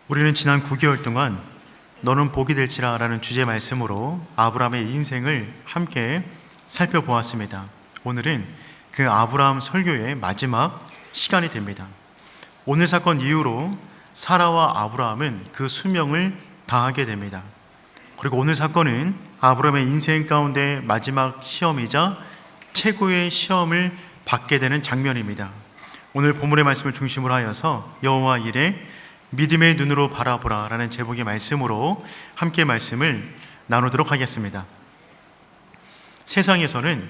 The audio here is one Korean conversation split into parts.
우리는 지난 9개월 동안 너는 복이 될지라 라는 주제 말씀으로 아브라함의 인생을 함께 살펴보았습니다. 오늘은 그 아브라함 설교의 마지막 시간이 됩니다. 오늘 사건 이후로 사라와 아브라함은 그 수명을 다하게 됩니다. 그리고 오늘 사건은 아브라함의 인생 가운데 마지막 시험이자 최고의 시험을 받게 되는 장면입니다. 오늘 본문의 말씀을 중심으로 하여서 여호와 이레 믿음의 눈으로 바라보라 라는 제목의 말씀으로 함께 말씀을 나누도록 하겠습니다. 세상에서는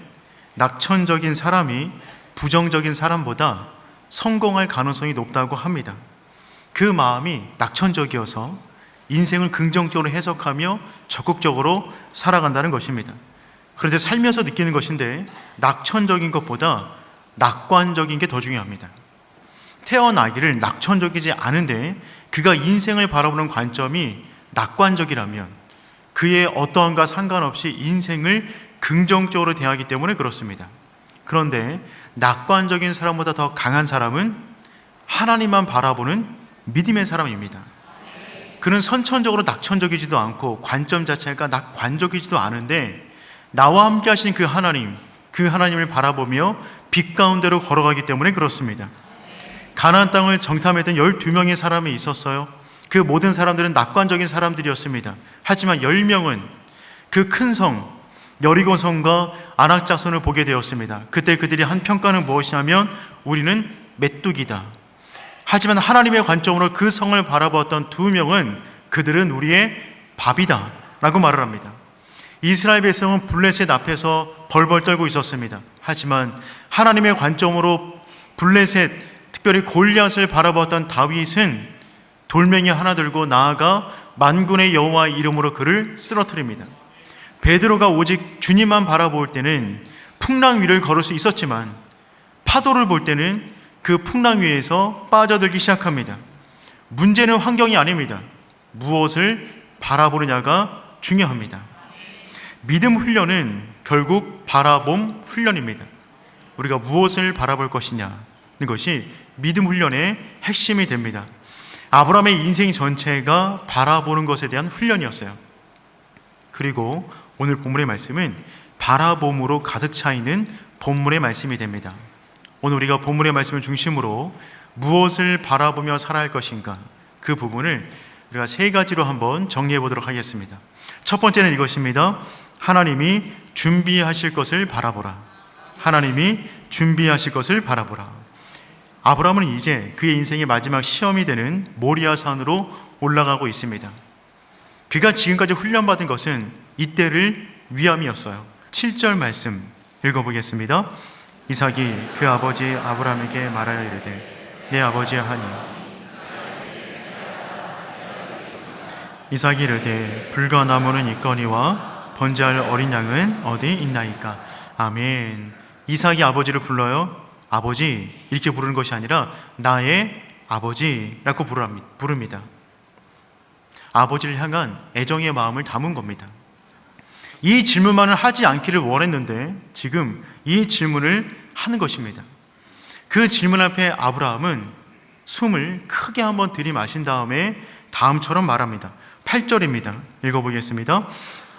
낙천적인 사람이 부정적인 사람보다 성공할 가능성이 높다고 합니다. 그 마음이 낙천적이어서 인생을 긍정적으로 해석하며 적극적으로 살아간다는 것입니다. 그런데 살면서 느끼는 것인데 낙천적인 것보다 낙관적인 게 더 중요합니다. 태어나기를 낙천적이지 않은데 그가 인생을 바라보는 관점이 낙관적이라면 그의 어떠함과 상관없이 인생을 긍정적으로 대하기 때문에 그렇습니다. 그런데 낙관적인 사람보다 더 강한 사람은 하나님만 바라보는 믿음의 사람입니다. 그는 선천적으로 낙천적이지도 않고 관점 자체가 낙관적이지도 않은데 나와 함께 하신 그 하나님을 바라보며 빛 가운데로 걸어가기 때문에 그렇습니다. 가나안 땅을 정탐했던 12명의 사람이 있었어요. 그 모든 사람들은 낙관적인 사람들이었습니다. 하지만 10명은 그 큰 성 여리고성과 안악작성을 보게 되었습니다. 그때 그들이 한 평가는 무엇이냐면 우리는 메뚜기다. 하지만 하나님의 관점으로 그 성을 바라보았던 2명은 그들은 우리의 밥이다 라고 말을 합니다. 이스라엘 백성은 블레셋 앞에서 벌벌 떨고 있었습니다. 하지만 하나님의 관점으로 블레셋 특별히 골리앗을 바라보았던 다윗은 돌멩이 하나 들고 나아가 만군의 여호와의 이름으로 그를 쓰러뜨립니다. 베드로가 오직 주님만 바라볼 때는 풍랑 위를 걸을 수 있었지만 파도를 볼 때는 그 풍랑 위에서 빠져들기 시작합니다. 문제는 환경이 아닙니다. 무엇을 바라보느냐가 중요합니다. 믿음 훈련은 결국 바라봄 훈련입니다. 우리가 무엇을 바라볼 것이냐는 것이 믿음 훈련의 핵심이 됩니다. 아브라함의 인생 전체가 바라보는 것에 대한 훈련이었어요. 그리고 오늘 본문의 말씀은 바라봄으로 가득 차 있는 본문의 말씀이 됩니다. 오늘 우리가 본문의 말씀을 중심으로 무엇을 바라보며 살아야 할 것인가, 그 부분을 우리가 3가지로 한번 정리해 보도록 하겠습니다. 첫 번째는 이것입니다. 하나님이 준비하실 것을 바라보라. 하나님이 준비하실 것을 바라보라. 아브라함은 이제 그의 인생의 마지막 시험이 되는 모리아산으로 올라가고 있습니다. 그가 지금까지 훈련받은 것은 이때를 위함이었어요. 7절 말씀 읽어보겠습니다. 이삭이 그 아버지 아브라함에게 말하여 이르되 내 아버지 하니 이삭이 이르되 불과 나무는 있거니와 번제할 어린 양은 어디 있나이까. 아멘. 이삭이 아버지를 불러요. 아버지 이렇게 부르는 것이 아니라 나의 아버지라고 부릅니다. 아버지를 향한 애정의 마음을 담은 겁니다. 이 질문만을 하지 않기를 원했는데 지금 이 질문을 하는 것입니다. 그 질문 앞에 아브라함은 숨을 크게 한번 들이마신 다음에 다음처럼 말합니다. 8절입니다. 읽어보겠습니다.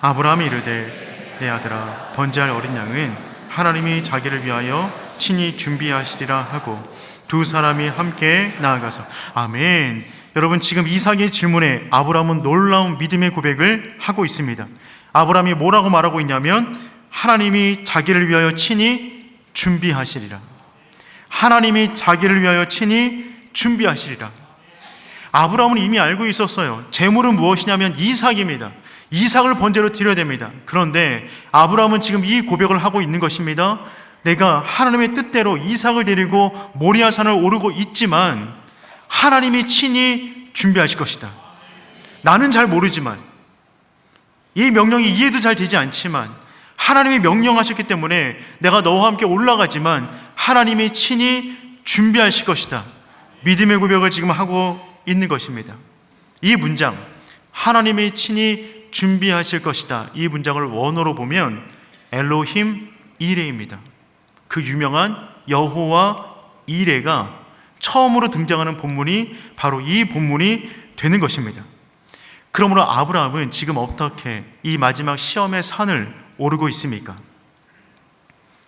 아브라함이 이르되 내 아들아 번제할 어린 양은 하나님이 자기를 위하여 친히 준비하시리라 하고 2 사람이 함께 나아가서 아멘. 여러분, 지금 이삭의 질문에 아브라함은 놀라운 믿음의 고백을 하고 있습니다. 아브라함이 뭐라고 말하고 있냐면 하나님이 자기를 위하여 친히 준비하시리라. 하나님이 자기를 위하여 친히 준비하시리라. 아브라함은 이미 알고 있었어요. 제물은 무엇이냐면 이삭입니다. 이삭을 번제로 드려야 됩니다. 그런데 아브라함은 지금 이 고백을 하고 있는 것입니다. 내가 하나님의 뜻대로 이삭을 데리고 모리아산을 오르고 있지만 하나님이 친히 준비하실 것이다. 나는 잘 모르지만 이 명령이 이해도 잘 되지 않지만 하나님이 명령하셨기 때문에 내가 너와 함께 올라가지만 하나님이 친히 준비하실 것이다. 믿음의 고백을 지금 하고 있는 것입니다. 이 문장, 하나님이 친히 준비하실 것이다, 이 문장을 원어로 보면 엘로힘 이레입니다. 그 유명한 여호와 이레가 처음으로 등장하는 본문이 바로 이 본문이 되는 것입니다. 그러므로 아브라함은 지금 어떻게 이 마지막 시험의 산을 오르고 있습니까?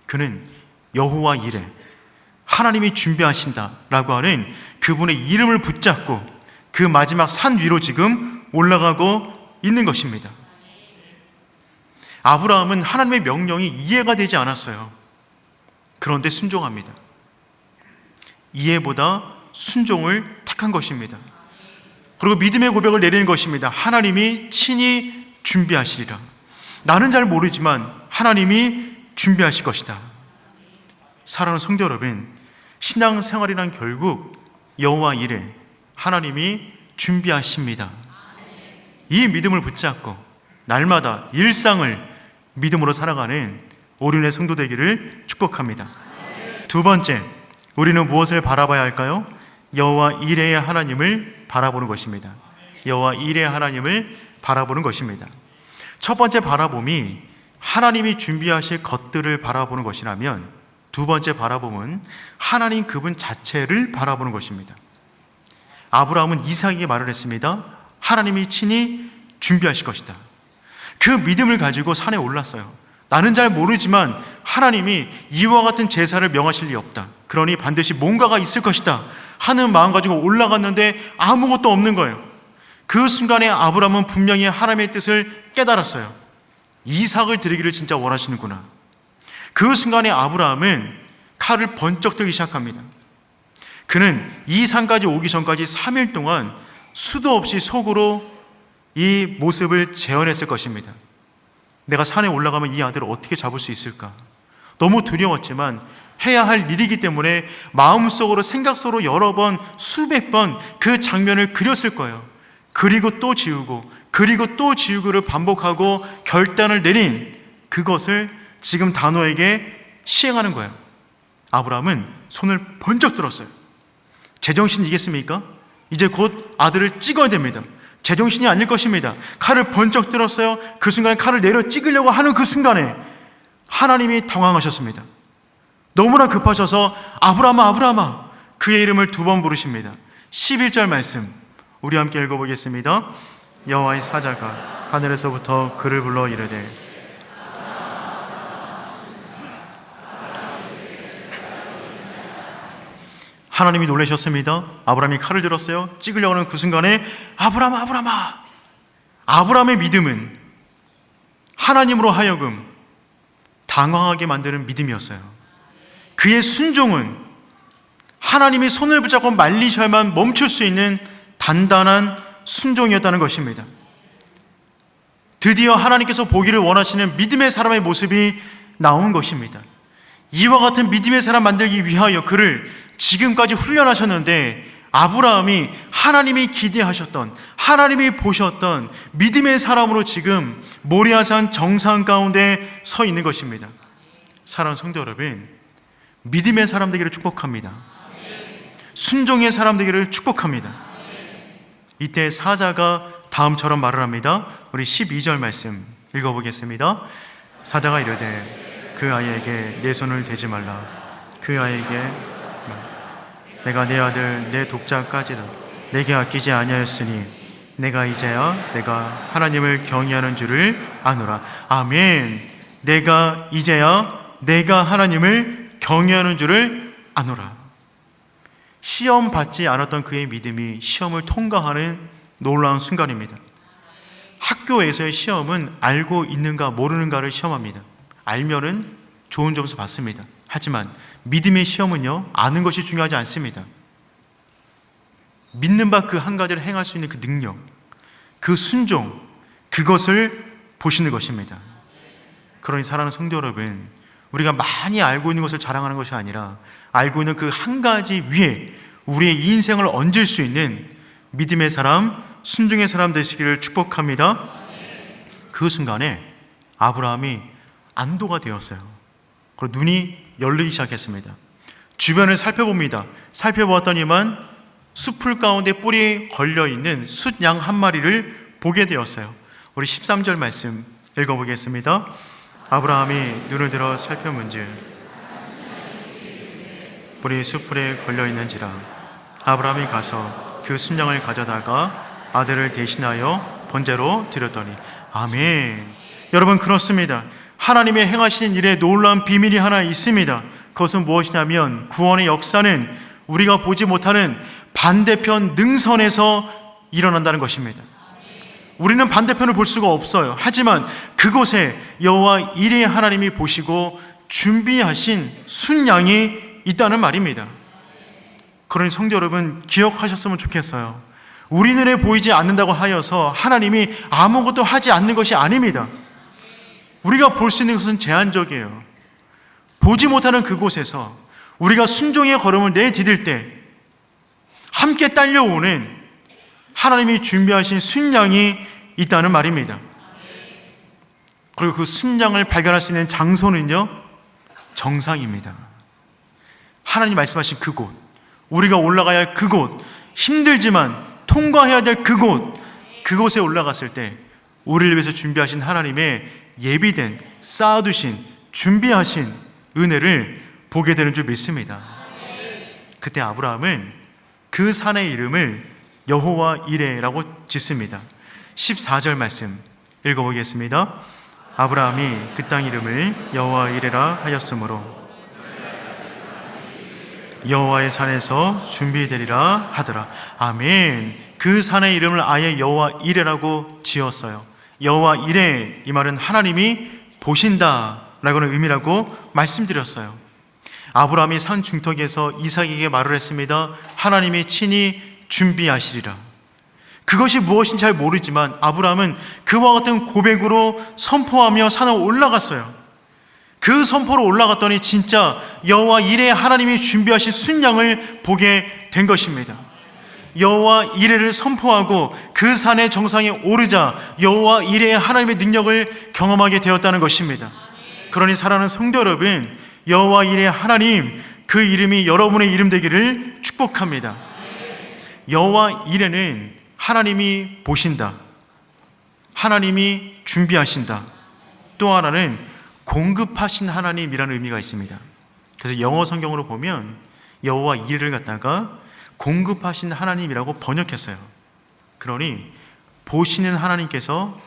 그는 여호와 이레, 하나님이 준비하신다라고 하는 그분의 이름을 붙잡고 그 마지막 산 위로 지금 올라가고 있는 것입니다. 아브라함은 하나님의 명령이 이해가 되지 않았어요. 그런데 순종합니다. 이해보다 순종을 택한 것입니다. 그리고 믿음의 고백을 내리는 것입니다. 하나님이 친히 준비하시리라. 나는 잘 모르지만 하나님이 준비하실 것이다. 사랑하는 성도 여러분, 신앙생활이란 결국 여호와 이레, 하나님이 준비하십니다. 이 믿음을 붙잡고 날마다 일상을 믿음으로 살아가는 오륜의 성도 되기를 축복합니다. 두 번째, 우리는 무엇을 바라봐야 할까요? 여호와 이레의 하나님을 바라보는 것입니다. 여호와 이레의 하나님을 바라보는 것입니다. 첫 번째 바라봄이 하나님이 준비하실 것들을 바라보는 것이라면, 두 번째 바라봄은 하나님 그분 자체를 바라보는 것입니다. 아브라함은 이삭에게 말을 했습니다. 하나님이 친히 준비하실 것이다. 그 믿음을 가지고 산에 올랐어요. 나는 잘 모르지만 하나님이 이와 같은 제사를 명하실 리 없다. 그러니 반드시 뭔가가 있을 것이다 하는 마음 가지고 올라갔는데 아무것도 없는 거예요. 그 순간에 아브라함은 분명히 하나님의 뜻을 깨달았어요. 이삭을 드리기를 진짜 원하시는구나. 그 순간에 아브라함은 칼을 번쩍 들기 시작합니다. 그는 이 산까지 오기 전까지 3일 동안 수도 없이 속으로 이 모습을 재현했을 것입니다. 내가 산에 올라가면 이 아들을 어떻게 잡을 수 있을까? 너무 두려웠지만 해야 할 일이기 때문에 마음속으로, 생각 속으로 여러 번, 수백 번 그 장면을 그렸을 거예요. 그리고 또 지우고, 그리고 또 지우고를 반복하고 결단을 내린 그것을 지금 단호에게 시행하는 거예요. 아브라함은 손을 번쩍 들었어요. 제정신이겠습니까? 이제 곧 아들을 찍어야 됩니다. 제정신이 아닐 것입니다. 칼을 번쩍 들었어요. 그 순간에 칼을 내려 찍으려고 하는 그 순간에 하나님이 당황하셨습니다. 너무나 급하셔서 아브라함아, 아브라함아, 그의 이름을 2번 부르십니다. 11절 말씀 우리 함께 읽어보겠습니다. 여호와의 사자가 하늘에서부터 그를 불러 이르되, 하나님이 놀라셨습니다. 아브라함이 칼을 들었어요. 찍으려고 하는 그 순간에 아브라함아, 아브라함아. 아브라함의 믿음은 하나님으로 하여금 당황하게 만드는 믿음이었어요. 그의 순종은 하나님이 손을 붙잡고 말리셔야만 멈출 수 있는 단단한 순종이었다는 것입니다. 드디어 하나님께서 보기를 원하시는 믿음의 사람의 모습이 나온 것입니다. 이와 같은 믿음의 사람 만들기 위하여 그를 지금까지 훈련하셨는데, 아브라함이 하나님이 기대하셨던, 하나님이 보셨던 믿음의 사람으로 지금 모리아산 정상 가운데 서 있는 것입니다. 사랑하는 성도 여러분, 믿음의 사람 되기를 축복합니다. 순종의 사람 되기를 축복합니다. 이때 사자가 다음처럼 말을 합니다. 우리 12절 말씀 읽어보겠습니다. 사자가 이르되 그 아이에게 내 손을 대지 말라. 그 아이에게 내가 내 아들 내 독자까지도 내게 아끼지 아니하였으니 내가 이제야 내가 하나님을 경외하는 줄을 아노라. 아멘. 내가 이제야 내가 하나님을 경외하는 줄을 아노라. 시험 받지 않았던 그의 믿음이 시험을 통과하는 놀라운 순간입니다. 학교에서의 시험은 알고 있는가 모르는가를 시험합니다. 알면은 좋은 점수 받습니다. 하지만 믿음의 시험은요, 아는 것이 중요하지 않습니다. 믿는 바 그 한 가지를 행할 수 있는 그 능력, 그 순종, 그것을 보시는 것입니다. 그러니 사랑하는 성도 여러분, 우리가 많이 알고 있는 것을 자랑하는 것이 아니라 알고 있는 그 한 가지 위에 우리의 인생을 얹을 수 있는 믿음의 사람, 순종의 사람 되시기를 축복합니다. 그 순간에 아브라함이 안도가 되었어요. 그리고 눈이 열리기 시작했습니다. 주변을 살펴봅니다. 살펴보았더니만 숲풀 가운데 뿔이 걸려있는 숫양 한 마리를 보게 되었어요. 우리 13절 말씀 읽어보겠습니다. 아브라함이 눈을 들어 살펴본즉 뿔이 숲풀에 걸려있는지라. 아브라함이 가서 그 순양을 가져다가 아들을 대신하여 번제로 드렸더니. 아멘. 여러분, 그렇습니다. 하나님의 행하시는 일에 놀라운 비밀이 하나 있습니다. 그것은 무엇이냐면 구원의 역사는 우리가 보지 못하는 반대편 능선에서 일어난다는 것입니다. 우리는 반대편을 볼 수가 없어요. 하지만 그곳에 여호와 이레의 하나님이 보시고 준비하신 순양이 있다는 말입니다. 그러니 성도 여러분, 기억하셨으면 좋겠어요. 우리 눈에 보이지 않는다고 하여서 하나님이 아무것도 하지 않는 것이 아닙니다. 우리가 볼 수 있는 것은 제한적이에요. 보지 못하는 그곳에서 우리가 순종의 걸음을 내디딜 때 함께 딸려오는 하나님이 준비하신 순양이 있다는 말입니다. 그리고 그 순양을 발견할 수 있는 장소는요, 정상입니다. 하나님 말씀하신 그곳, 우리가 올라가야 할 그곳, 힘들지만 통과해야 될 그곳에 올라갔을 때 우리를 위해서 준비하신 하나님의 예비된, 쌓아두신, 준비하신 은혜를 보게 되는 줄 믿습니다. 그때 아브라함은 그 산의 이름을 여호와 이레라고 짓습니다. 14절 말씀 읽어보겠습니다. 아브라함이 그 땅 이름을 여호와 이레라 하였으므로 여호와의 산에서 준비되리라 하더라. 아멘. 그 산의 이름을 아예 여호와 이레라고 지었어요. 여호와 이레, 이 말은 하나님이 보신다 라고는 의미라고 말씀드렸어요. 아브라함이 산 중턱에서 이삭에게 말을 했습니다. 하나님이 친히 준비하시리라. 그것이 무엇인지 잘 모르지만 아브라함은 그와 같은 고백으로 선포하며 산을 올라갔어요. 그 선포로 올라갔더니 진짜 여호와 이레의 하나님이 준비하신 순양을 보게 된 것입니다. 여호와 이레를 선포하고 그 산의 정상에 오르자 여호와 이레의 하나님의 능력을 경험하게 되었다는 것입니다. 그러니 사랑하는 성도 여러분, 여호와 이레의 하나님, 그 이름이 여러분의 이름 되기를 축복합니다. 여호와 이레는 하나님이 보신다, 하나님이 준비하신다, 또 하나는 공급하신 하나님이라는 의미가 있습니다. 그래서 영어 성경으로 보면 여호와 이레를 갖다가 공급하신 하나님이라고 번역했어요. 그러니 보시는 하나님께서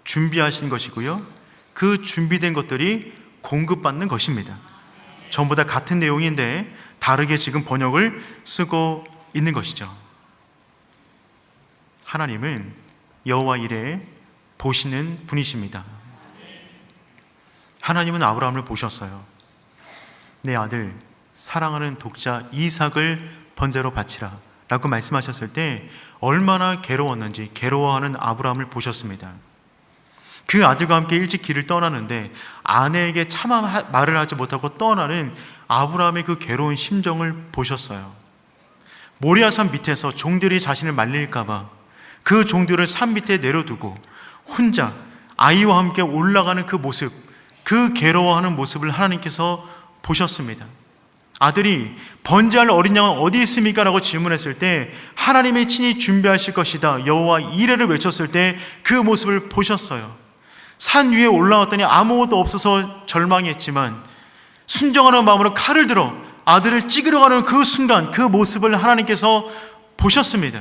준비하신 것이고요, 그 준비된 것들이 공급받는 것입니다. 전부 다 같은 내용인데 다르게 지금 번역을 쓰고 있는 것이죠. 하나님은 여호와 이레 보시는 분이십니다. 하나님은 아브라함을 보셨어요. 내 아들 사랑하는 독자 이삭을 번제로 바치라 라고 말씀하셨을 때 얼마나 괴로웠는지 괴로워하는 아브라함을 보셨습니다. 그 아들과 함께 일찍 길을 떠나는데 아내에게 차마 말을 하지 못하고 떠나는 아브라함의 그 괴로운 심정을 보셨어요. 모리아산 밑에서 종들이 자신을 말릴까봐 그 종들을 산 밑에 내려두고 혼자 아이와 함께 올라가는 그 모습, 그 괴로워하는 모습을 하나님께서 보셨습니다. 아들이 번제할 어린 양은 어디 있습니까? 라고 질문했을 때 하나님의 친히 준비하실 것이다, 여호와 이레를 외쳤을 때 그 모습을 보셨어요. 산 위에 올라왔더니 아무것도 없어서 절망했지만 순종하는 마음으로 칼을 들어 아들을 찍으러 가는 그 순간 그 모습을 하나님께서 보셨습니다.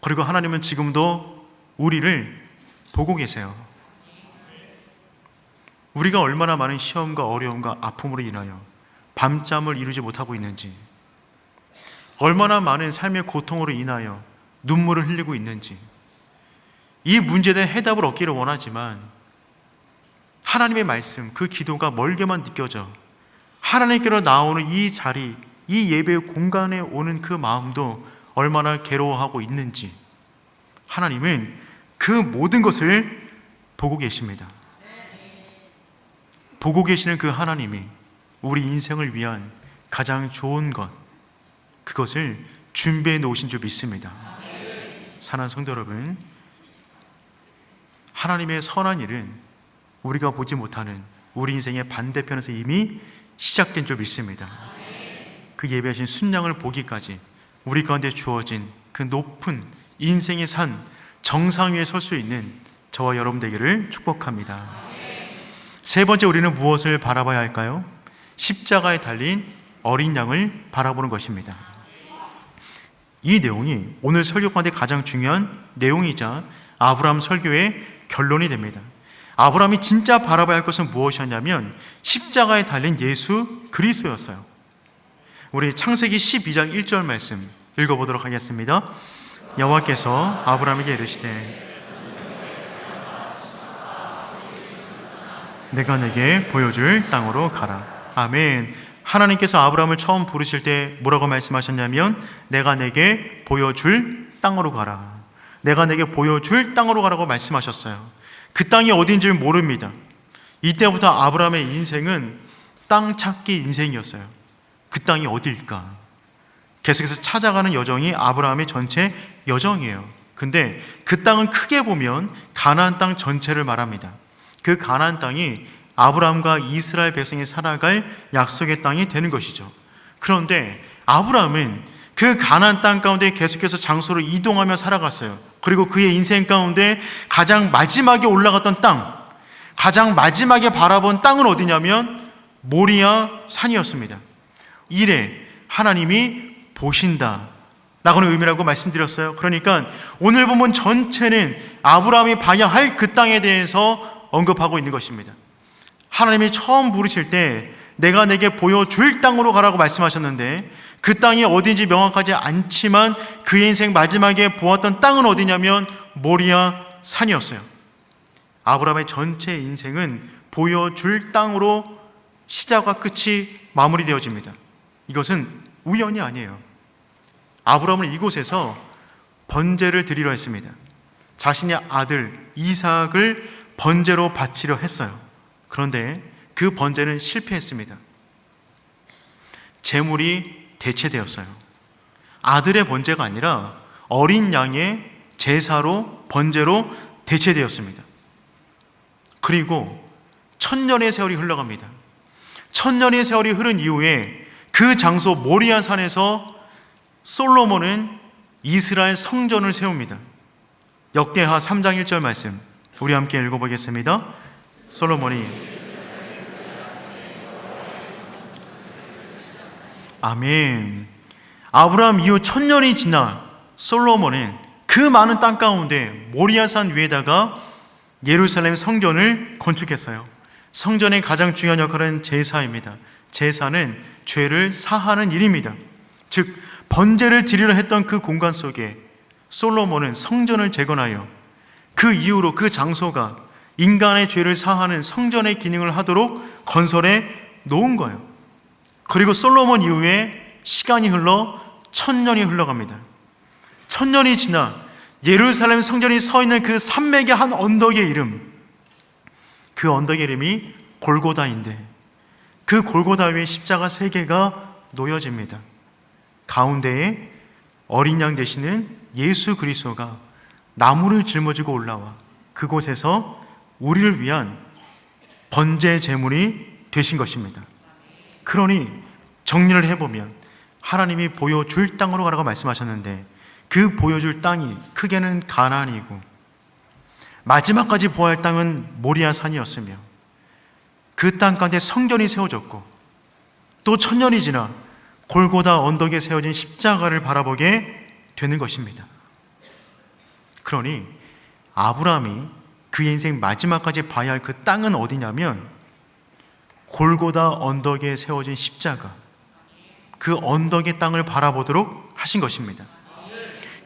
그리고 하나님은 지금도 우리를 보고 계세요. 우리가 얼마나 많은 시험과 어려움과 아픔으로 인하여 밤잠을 이루지 못하고 있는지, 얼마나 많은 삶의 고통으로 인하여 눈물을 흘리고 있는지, 이 문제에 대한 해답을 얻기를 원하지만 하나님의 말씀, 그 기도가 멀게만 느껴져 하나님께로 나오는 이 자리, 이 예배의 공간에 오는 그 마음도 얼마나 괴로워하고 있는지 하나님은 그 모든 것을 보고 계십니다. 보고 계시는 그 하나님이 우리 인생을 위한 가장 좋은 것, 그것을 준비해 놓으신 줄 믿습니다. 사랑하는 성도 여러분, 하나님의 선한 일은 우리가 보지 못하는 우리 인생의 반대편에서 이미 시작된 줄 믿습니다. 그 예배하신 순양을 보기까지 우리 가운데 주어진 그 높은 인생의 산 정상 위에 설 수 있는 저와 여러분 되기를 축복합니다. 세 번째, 우리는 무엇을 바라봐야 할까요? 십자가에 달린 어린 양을 바라보는 것입니다. 이 내용이 오늘 설교 가운데 가장 중요한 내용이자 아브라함 설교의 결론이 됩니다. 아브라함이 진짜 바라봐야 할 것은 무엇이었냐면 십자가에 달린 예수 그리스도였어요. 우리 창세기 12장 1절 말씀 읽어보도록 하겠습니다. 여호와께서 아브라함에게 이르시되 내가 내게 보여줄 땅으로 가라. 아멘. 하나님께서 아브라함을 처음 부르실 때 뭐라고 말씀하셨냐면 내가 내게 보여줄 땅으로 가라. 내가 내게 보여줄 땅으로 가라고 말씀하셨어요. 그 땅이 어딘지를 모릅니다. 이때부터 아브라함의 인생은 땅 찾기 인생이었어요. 그 땅이 어딜까? 계속해서 찾아가는 여정이 아브라함의 전체 여정이에요. 근데 그 땅은 크게 보면 가나안 땅 전체를 말합니다. 그 가나안 땅이 아브라함과 이스라엘 백성이 살아갈 약속의 땅이 되는 것이죠. 그런데 아브라함은 그 가나안 땅 가운데 계속해서 장소를 이동하며 살아갔어요. 그리고 그의 인생 가운데 가장 마지막에 올라갔던 땅, 가장 마지막에 바라본 땅은 어디냐면 모리아 산이었습니다. 이래 하나님이 보신다 라고는 의미라고 말씀드렸어요. 그러니까 오늘 본문 전체는 아브라함이 봐야 할 그 땅에 대해서 언급하고 있는 것입니다. 하나님이 처음 부르실 때 내가 내게 보여줄 땅으로 가라고 말씀하셨는데 그 땅이 어딘지 명확하지 않지만 그의 인생 마지막에 보았던 땅은 어디냐면 모리아 산이었어요. 아브라함의 전체 인생은 보여줄 땅으로 시작과 끝이 마무리되어집니다. 이것은 우연이 아니에요. 아브라함은 이곳에서 번제를 드리려 했습니다. 자신의 아들 이삭을 번제로 바치려 했어요. 그런데 그 번제는 실패했습니다. 제물이 대체되었어요. 아들의 번제가 아니라 어린 양의 제사로 번제로 대체되었습니다. 그리고 1000년의 세월이 흘러갑니다. 1000년의 세월이 흐른 이후에 그 장소 모리아 산에서 솔로몬은 이스라엘 성전을 세웁니다. 역대하 3장 1절 말씀 우리 함께 읽어보겠습니다. 솔로몬이 아멘. 아브라함 이후 1000년이 지나 솔로몬은 그 많은 땅 가운데 모리아산 위에다가 예루살렘 성전을 건축했어요. 성전의 가장 중요한 역할은 제사입니다. 제사는 죄를 사하는 일입니다. 즉 번제를 드리려 했던 그 공간 속에 솔로몬은 성전을 재건하여 그 이후로 그 장소가 인간의 죄를 사하는 성전의 기능을 하도록 건설해 놓은 거예요. 그리고 솔로몬 이후에 시간이 흘러 1000년이 흘러갑니다. 1000년이 지나 예루살렘 성전이 서 있는 그 산맥의 한 언덕의 이름, 그 언덕의 이름이 골고다인데 그 골고다 위에 십자가 3개가 놓여집니다. 가운데에 어린 양 되시는 예수 그리스도가 나무를 짊어지고 올라와 그곳에서 우리를 위한 번제 제물이 되신 것입니다. 그러니 정리를 해보면 하나님이 보여줄 땅으로 가라고 말씀하셨는데 그 보여줄 땅이 크게는 가나안이고 마지막까지 보아야 할 땅은 모리아 산이었으며 그 땅 가운데 성전이 세워졌고 또 1000년이 지나 골고다 언덕에 세워진 십자가를 바라보게 되는 것입니다. 그러니 아브라함이 그의 인생 마지막까지 봐야 할 그 땅은 어디냐면 골고다 언덕에 세워진 십자가, 그 언덕의 땅을 바라보도록 하신 것입니다.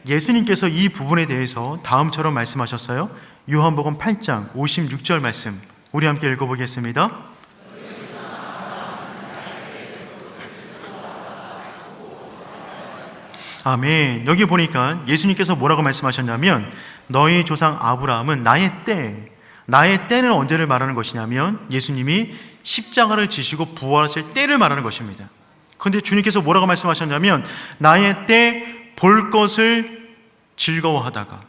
예수님께서 이 부분에 대해서 다음처럼 말씀하셨어요. 요한복음 8장 56절 말씀 우리 함께 읽어보겠습니다. 아멘. 여기 보니까 예수님께서 뭐라고 말씀하셨냐면 너희 조상 아브라함은 나의 때는 언제를 말하는 것이냐면 예수님이 십자가를 지시고 부활하실 때를 말하는 것입니다. 그런데 주님께서 뭐라고 말씀하셨냐면 나의 때 볼 것을 즐거워하다가,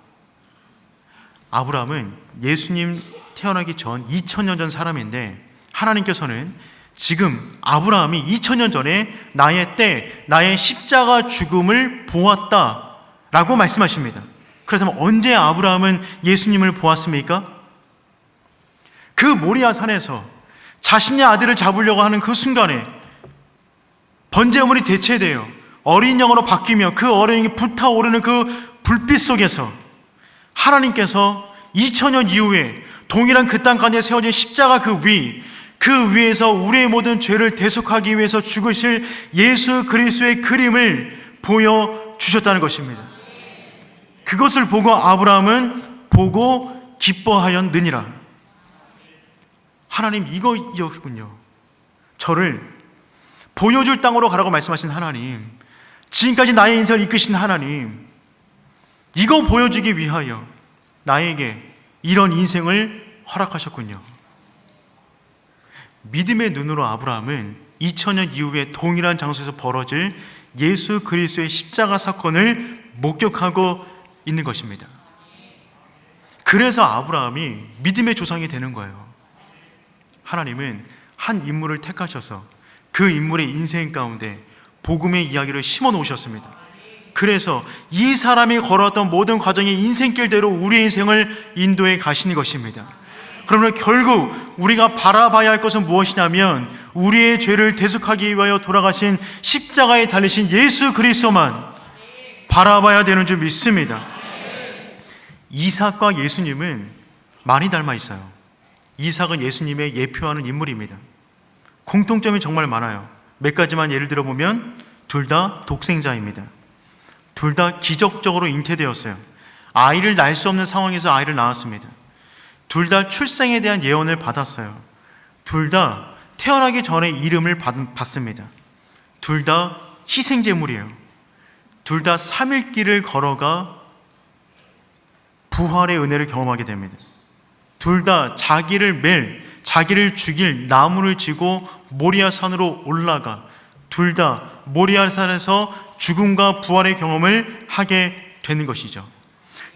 아브라함은 예수님 태어나기 전 2000년 전 사람인데 하나님께서는 지금 아브라함이 2000년 전에 나의 때, 나의 십자가 죽음을 보았다라고 말씀하십니다. 그렇다면 언제 아브라함은 예수님을 보았습니까? 그 모리아 산에서 자신의 아들을 잡으려고 하는 그 순간에 번제물이 대체되어 어린 양으로 바뀌며 그 어린 양이 불타오르는 그 불빛 속에서 하나님께서 2000년 이후에 동일한 그 땅 가운데 세워진 십자가 그 위에서 우리의 모든 죄를 대속하기 위해서 죽으실 예수 그리스도의 그림을 보여주셨다는 것입니다. 그것을 보고 아브라함은 보고 기뻐하였느니라. 하나님 이거였군요. 저를 보여줄 땅으로 가라고 말씀하신 하나님, 지금까지 나의 인생을 이끄신 하나님, 이거 보여주기 위하여 나에게 이런 인생을 허락하셨군요. 믿음의 눈으로 아브라함은 2000년 이후에 동일한 장소에서 벌어질 예수 그리스도의 십자가 사건을 목격하고 있는 것입니다. 그래서 아브라함이 믿음의 조상이 되는 거예요. 하나님은 한 인물을 택하셔서 그 인물의 인생 가운데 복음의 이야기를 심어 놓으셨습니다. 그래서 이 사람이 걸어왔던 모든 과정의 인생길대로 우리의 인생을 인도해 가시는 것입니다. 그러면 결국 우리가 바라봐야 할 것은 무엇이냐면 우리의 죄를 대속하기 위하여 돌아가신 십자가에 달리신 예수 그리스도만 바라봐야 되는 줄 믿습니다. 이삭과 예수님은 많이 닮아 있어요. 이삭은 예수님의 예표하는 인물입니다. 공통점이 정말 많아요. 몇 가지만 예를 들어보면 둘 다 독생자입니다. 둘 다 기적적으로 잉태되었어요. 아이를 낳을 수 없는 상황에서 아이를 낳았습니다. 둘 다 출생에 대한 예언을 받았어요. 둘 다 태어나기 전에 이름을 받습니다. 둘 다 희생제물이에요. 둘 다 3일길을 걸어가 부활의 은혜를 경험하게 됩니다. 둘 다 자기를 죽일 나무를 지고 모리아산으로 올라가 둘 다 모리아산에서 죽음과 부활의 경험을 하게 되는 것이죠.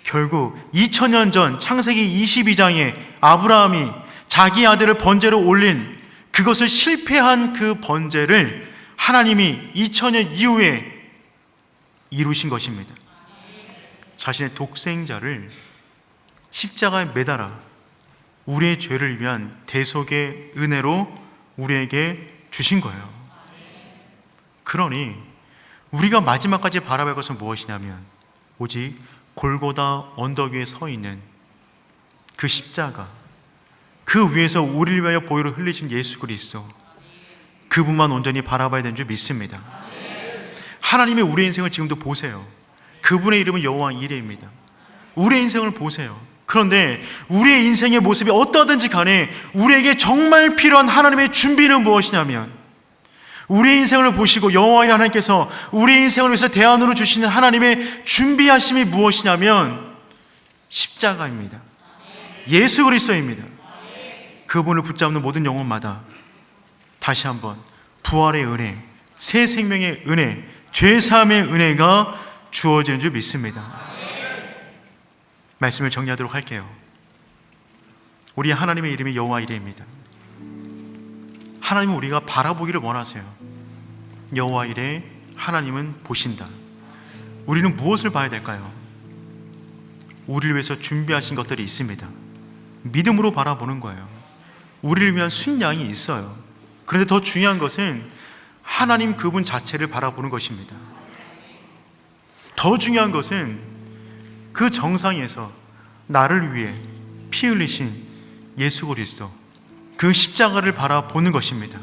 결국 2000년 전 창세기 22장에 아브라함이 자기 아들을 번제로 올린 그것을 실패한 그 번제를 하나님이 2000년 이후에 이루신 것입니다. 자신의 독생자를 십자가에 매달아 우리의 죄를 위한 대속의 은혜로 우리에게 주신 거예요. 그러니 우리가 마지막까지 바라볼 것은 무엇이냐면 오직 골고다 언덕 위에 서 있는 그 십자가, 그 위에서 우리를 위하여 보혈을 흘리신 예수 그리스도, 그분만 온전히 바라봐야 되는 줄 믿습니다. 하나님의 우리의 인생을 지금도 보세요. 그분의 이름은 여호와 이레입니다. 우리의 인생을 보세요. 그런데 우리의 인생의 모습이 어떠하든지 간에 우리에게 정말 필요한 하나님의 준비는 무엇이냐면 우리의 인생을 보시고 여호와 이레 하나님께서 우리의 인생을 위해서 대안으로 주시는 하나님의 준비하심이 무엇이냐면 십자가입니다. 예수 그리스도입니다. 그분을 붙잡는 모든 영혼마다 다시 한번 부활의 은혜, 새 생명의 은혜, 죄사함의 은혜가 주어지는 줄 믿습니다. 말씀을 정리하도록 할게요. 우리 하나님의 이름이 여호와 이레입니다. 하나님은 우리가 바라보기를 원하세요. 여호와 이레, 하나님은 보신다. 우리는 무엇을 봐야 될까요? 우리를 위해서 준비하신 것들이 있습니다. 믿음으로 바라보는 거예요. 우리를 위한 순양이 있어요. 그런데 더 중요한 것은 하나님 그분 자체를 바라보는 것입니다. 더 중요한 것은 그 정상에서 나를 위해 피 흘리신 예수 그리스도, 그 십자가를 바라보는 것입니다.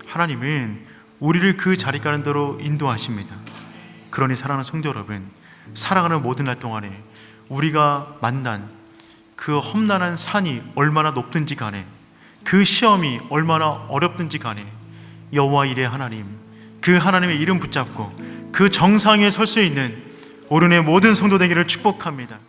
하나님은 우리를 그 자리 가는 대로 인도하십니다. 그러니 사랑하는 성도 여러분, 살아가는 모든 날 동안에 우리가 만난 그 험난한 산이 얼마나 높든지 간에, 그 시험이 얼마나 어렵든지 간에 여호와 이레 하나님, 그 하나님의 이름 붙잡고 그 정상에 설 수 있는 오른의 모든 성도 되기를 축복합니다.